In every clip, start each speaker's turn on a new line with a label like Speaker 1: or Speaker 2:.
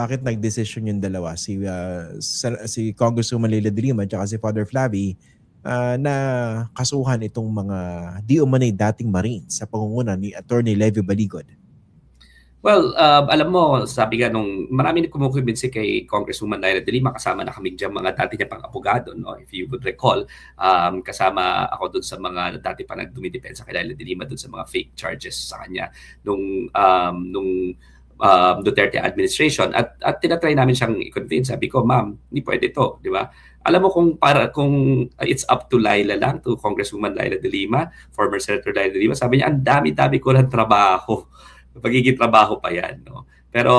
Speaker 1: bakit nagdesisyon yung dalawa, si Congresswoman Leila de Lima at si Father Flavi, na kasuhan itong mga di umano'y dating Marines sa pangunguna ni Attorney Levy Baligod?
Speaker 2: Well, alam mo, sabi nga nung marami kumukumbinsi kay Congresswoman Leila de Lima, kasama na kaming dyan mga dati niya pang abogado, no? If you would recall, kasama ako dun sa mga dati pa nagdumidepensa kay Leila de Lima dun sa mga fake charges sa kanya nung Duterte administration, at tinatry namin siyang i-convince. Sabi ko, ma'am, hindi pwede to, di ba? Alam mo, kung it's up to Leila lang, to Congresswoman Leila de Lima, former Senator Leila de Lima, sabi niya, ang dami-dami ko ng trabaho. Pagiging trabaho pa yan, no? Pero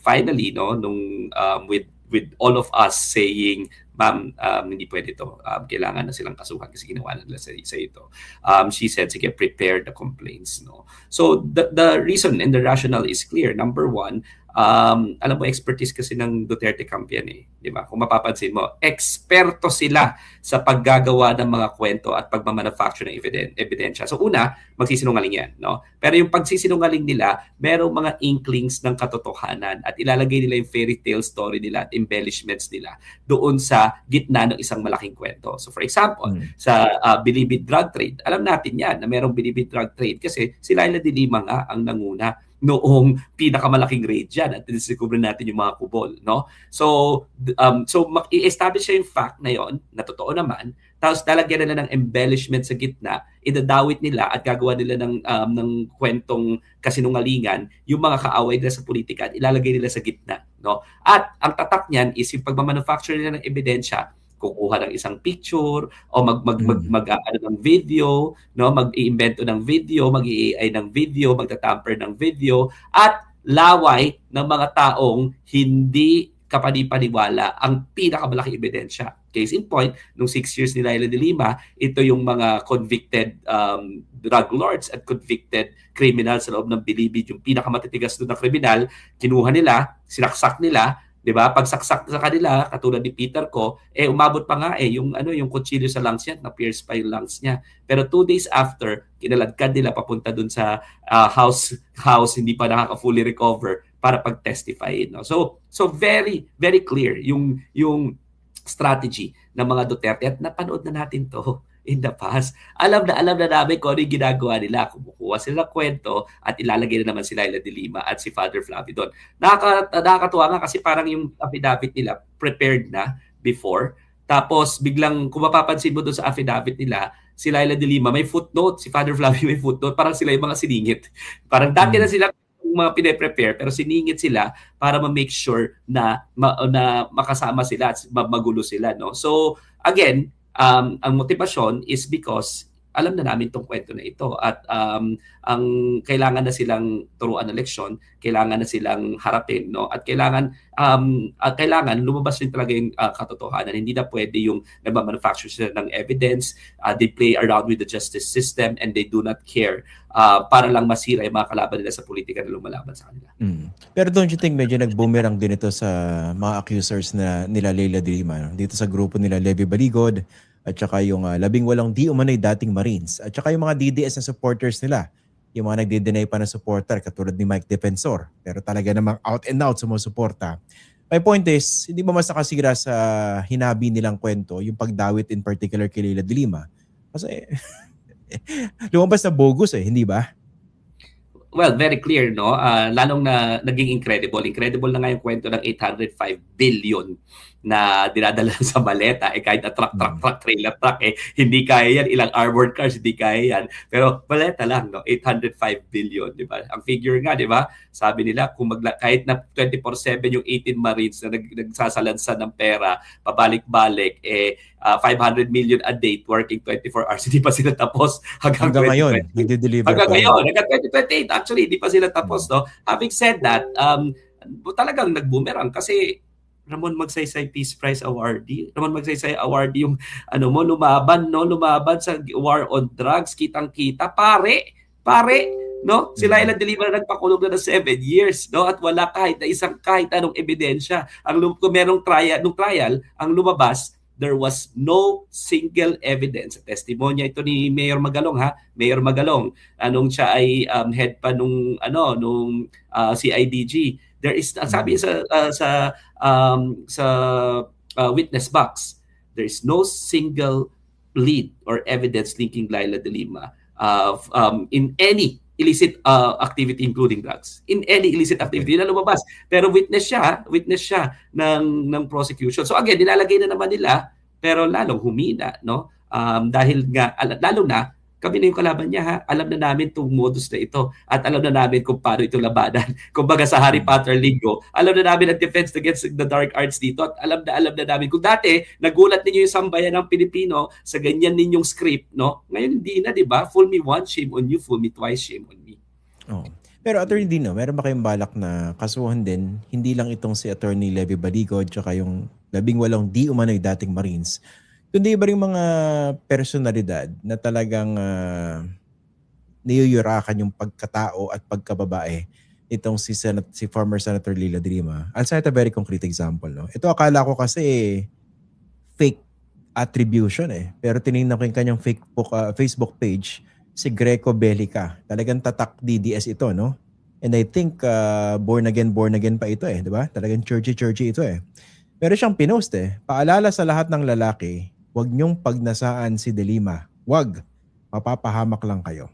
Speaker 2: finally, no, nung with all of us saying, ma'am, hindi pwede to, kailangan na silang kasuhan kasi ginawa na nila sa ito, she said, sige, prepare the complaints, no? So the reason and the rationale is clear. Number one, alam mo, expertise kasi ng Duterte camp yan, di ba? Kung mapapansin mo, eksperto sila sa paggagawa ng mga kwento at pagmamanufacture ng ebidensya. So una, magsisinungaling yan, no? Pero yung pagsisinungaling nila, merong mga inklings ng katotohanan at ilalagay nila yung fairy tale story nila at embellishments nila doon sa gitna ng isang malaking kwento. So for example, sa bilibid drug trade, alam natin yan na merong bilibid drug trade kasi si Leila de Lima nga ang nanguna noong pinakamalaking raid dyan at discover natin yung mga kubol, no? So i-establish yung fact na yon, na totoo naman, tapos lalagyan nila ng embellishment sa gitna, idadawit nila at gagawa nila ng kwentong kasinungalingan yung mga kaaway nila sa politika at ilalagay nila sa gitna, no? At ang tatak niyan is yung pagmamanufacture nila ng ebidensya, kukuha ng isang picture o ano ng video, no, mag-iimbento ng video, mag-i-AI ng video, magtatamper ng video at laway ng mga taong hindi kapanipaniwala ang pinakamalaking ebidensya. Case in point, nung 6 years ni Leila de Lima, ito yung mga convicted drug lords at convicted criminals sa loob ng bilibid, yung pinakamatitigas doon na kriminal, kinuha nila, sinaksak nila, 'di ba? Pagsaksak sa kanila, katulad ni Peter ko, umabot pa nga yung kutsilyo sa lungs niya, na-pierce pa yung lungs niya. Pero 2 days after, kinaladkad nila papunta dun sa house, hindi pa nakaka-fully recover para pag-testify, no? So very very clear yung strategy ng mga Duterte at napanood na natin to in the past. Alam na namin kung ano yung ginagawa nila. Kumukuha sila ng kwento at ilalagay na naman si Leila de Lima at si Father Flavi doon. Nakakatuwa nga kasi parang yung affidavit nila prepared na before. Tapos biglang, kung mapapansin mo doon sa affidavit nila, si Leila de Lima may footnote, si Father Flavi may footnote. Parang sila yung mga siningit. Parang dati na sila mga pine-prepare pero siningit sila para ma-make sure na makasama sila at magulo sila, no? So again, ang motivasyon is because alam na namin tong kwento na ito at ang kailangan na silang turuan ng leksyon, kailangan na silang harapin, no? At kailangan lumabas rin talaga yung katotohanan. Hindi na pwede yung nagmamanufacture sila ng evidence, they play around with the justice system and they do not care para lang masira yung mga kalaban nila sa politika na lumalaban sa kanila.
Speaker 1: Pero don't you think medyo nag-boomerang din ito sa mga accusers na nila Leila de Lima, no? Dito sa grupo nila Levy Baligod at saka yung 18 di umano'y dating Marines at saka yung mga DDS na supporters nila, yung mga nagde-deny pa na supporter katulad ni Mike Defensor pero talaga namang out and out sumusuporta. My point is, hindi ba mas nakasira sa hinabi nilang kwento yung pagdawit in particular kay Leila de Lima? Kasi lumabas na bogus hindi ba?
Speaker 2: Well, very clear, no? Lalong na naging incredible. Incredible na nga yung kwento ng 805 billion na dinadala sa maleta. Kahit na truck, trailer truck, hindi kaya yan. Ilang armored cars, hindi kaya yan. Pero maleta lang, no? 805 billion, di ba? Ang figure nga, di ba? Sabi nila, kahit na 24/7 yung 18 Marines na nagsasalansan ng pera, pabalik-balik, 500 million a day working 24 hours, hindi pa sila tapos hanggang
Speaker 1: ngayon, nagde-deliver
Speaker 2: hanggang ngayon, hanggang 2028, actually, hindi pa sila tapos, no? Having said that, talagang nag-boomerang kasi Ramon Magsaysay Peace Prize awardee. Ramon Magsaysay awardee yung lumaban sa war on drugs, kitang-kita, pare, no? Si Leila de Lima na nagpakulong na ng 7 years, no? At wala kahit anong ebidensya. Kung merong trial, ang lumabas, there was no single evidence. Testimonya ito ni Mayor Magalong, Mayor Magalong, anong siya ay head pa nung CIDG. There is, sabi sa witness box, there is no single lead or evidence linking Laila de Lima in any illicit activity including drugs. In any illicit activity na lumabas. Pero witness siya ng prosecution. So again, nilalagay na naman nila pero lalong humina, no? Dahil nga lalo na kami na yung kalaban niya, ha. Alam na namin itong modus na ito at alam na namin kung paano ito labanan. Kumbaga sa Harry Potter lingo, alam na namin ang defense against the dark arts dito at alam na namin. Kung dati, nagulat ninyo yung sambayan ng Pilipino sa ganyan ninyong script, no? Ngayon hindi na, di ba? Fool me once, shame on you. Fool me twice, shame on me.
Speaker 1: Oh. Pero Attorney Dino, meron ba kayong balak na kasuhan din, hindi lang itong si Attorney Levy Baligod tsaka yung 18 di umano'y dating Marines, kundi iba rin mga personalidad na talagang niyuyurakan yung pagkatao at pagkababae itong si former Senator Leila de Lima. I'll cite a very concrete example. No? Ito akala ko kasi fake attribution Pero tinignan ko yung kanyang Facebook page, si Greco Bellica. Talagang tatak DDS ito, no? And I think born again pa ito di ba? Talagang churchy ito Pero siyang pinost Paalala sa lahat ng lalaki, huwag niyong pagnasaan si De Lima. Huwag. Mapapahamak lang kayo.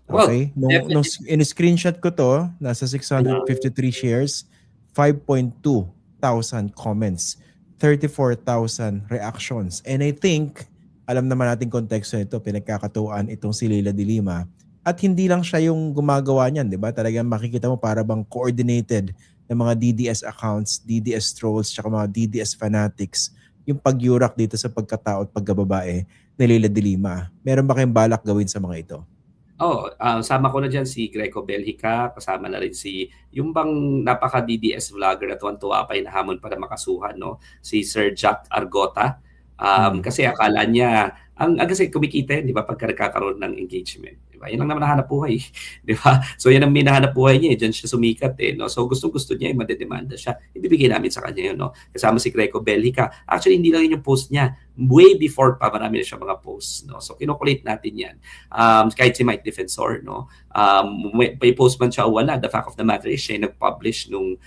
Speaker 1: Okay? Nung in-screenshot ko to, nasa 653 shares, 5.2 thousand comments, 34,000 reactions. And I think, alam naman natin konteksto nito, pinagkakatuwaan itong si Leila de Lima. At hindi lang siya yung gumagawa niyan, di ba? Talagang makikita mo para bang coordinated ng mga DDS accounts, DDS trolls, tsaka mga DDS fanatics, yung pagyurak dito sa pagkatao at pagkababae ni Leila de Lima. Meron ba kayong balak gawin sa mga ito?
Speaker 2: Sama ko na dyan si Greco Bellica, kasama na rin yung bang napaka-DDS vlogger na tuwan-tuwa pa hinahamon para makasuhan, no? Si Sir Jack Argota. Kasi akala niya, kasi kumikita di ba, pagka nagkakaroon ng engagement. Di ba? Yan lang naman nahanap buhay. Di ba? So yan ang minahanap buhay niya. Diyan siya sumikat. No? So gustong-gusto niya, madedemanda siya. Ibibigay namin sa kanya yun. No? Kasama si Greco Bellica. Actually, hindi lang yun yung post niya. Way before pa, marami na siya mga posts. No? So kinukulit natin yan. Kahit si Mike Defensor, no? May post man siya o wala, the fact of the matter is siya nag-publish nung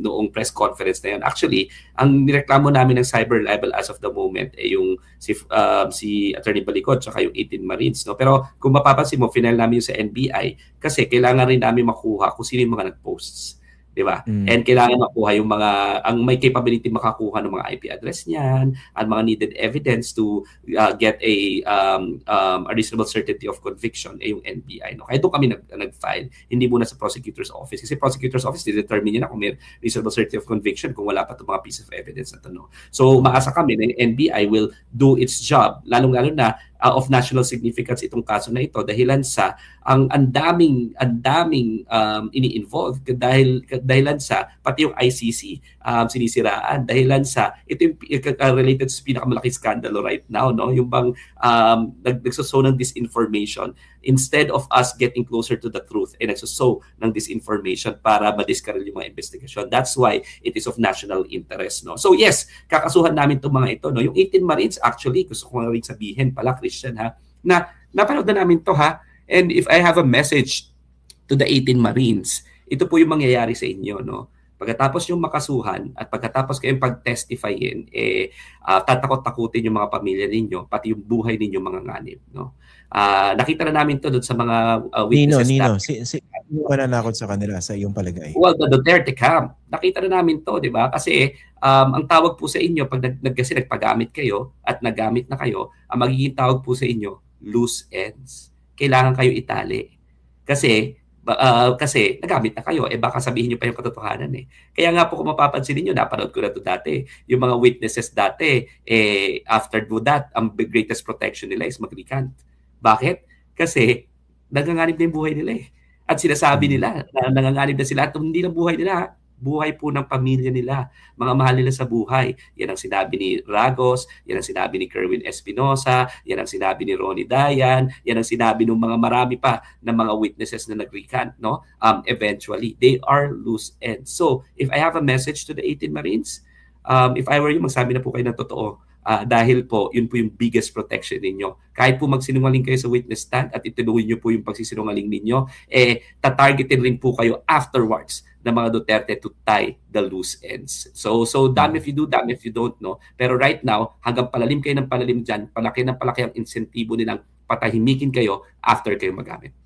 Speaker 2: noong press conference na yun. Actually, ang nireklamo namin ng cyber libel as of the moment yung si Attorney Balicod tsaka yung 18 Marines, no? Pero kung mapapansin mo, final namin yung sa NBI kasi kailangan rin namin makuha kung sino yung mga nag-posts. Di ba? And kailangan makuha yung ang may capability makakuha ng mga IP address niyan at mga needed evidence to get a reasonable certainty of conviction yung NBI. No? Kaya doon kami nag-file, hindi muna sa prosecutor's office. Kasi prosecutor's office, determine niya na kung may reasonable certainty of conviction kung wala pa itong mga piece of evidence na ito. No? So, maasa kami na yung NBI will do its job, lalong-lalo na of national significance itong kaso na ito dahilan sa ang daming ini-involve dahilan sa pati yung ICC sinisiraan dahilan sa ito yung related sa pinakamalaking skandalo right now, no, yung bang nagsosow ng disinformation instead of us getting closer to the truth nagsosow ng disinformation para ma-discourage yung mga investigasyon. That's why it is of national interest, no. So yes, kakasuhan namin itong mga ito, no. Yung 18 Marines, actually gusto ko rin sabihin pala, Christian, ha, na napanood na namin to, ha. And if I have a message to the 18 Marines, ito po yung mangyayari sa inyo, no. Pagkatapos yung makasuhan at pagkatapos kayong pag-testifyin, tatakot-takutin yung mga pamilya ninyo, pati yung buhay ninyo mga nganib, no. Nakita na namin to doon sa mga witnesses.
Speaker 1: Nino, sino mananakot sa kanila sa iyong palagay?
Speaker 2: Well, the Duterte camp. Nakita na namin to, di ba? Kasi ang tawag po sa inyo, pag kasi nagpagamit kayo at nagamit na kayo, ang magiging tawag po sa inyo, loose ends. Kailangan kayo itali. Kasi nagamit na kayo, baka sabihin nyo pa yung katotohanan Kaya nga po kung mapapansin niyo, napanood ko na to dati, yung mga witnesses dati, after do that, ang greatest protection nila is mag-recant. Bakit? Kasi nanganganib na yung buhay nila At sinasabi nila na nanganganib na sila at hindi lang buhay nila, buhay po ng pamilya nila, mga mahal nila sa buhay. Yan ang sinabi ni Ragos, yan ang sinabi ni Kerwin Espinosa, yan ang sinabi ni Ronnie Dayan, yan ang sinabi ng mga marami pa na mga witnesses na nag-recant, no? Eventually, they are loose ends. So, if I have a message to the 18 Marines, if I were you, magsabi na po kayo ng totoo. dahil po yun po yung biggest protection ninyo. Kahit po magsinungaling kayo sa witness stand at ituloy nyo po yung pagsisinungaling ninyo, tatargetin rin po kayo afterwards ng mga Duterte to tie the loose ends. So damn if you do, damn if you don't, no? Pero right now, hanggang palalim kayo ng palalim dyan, palaki ng palaki ang insentibo nilang patahimikin kayo after kayo magamit.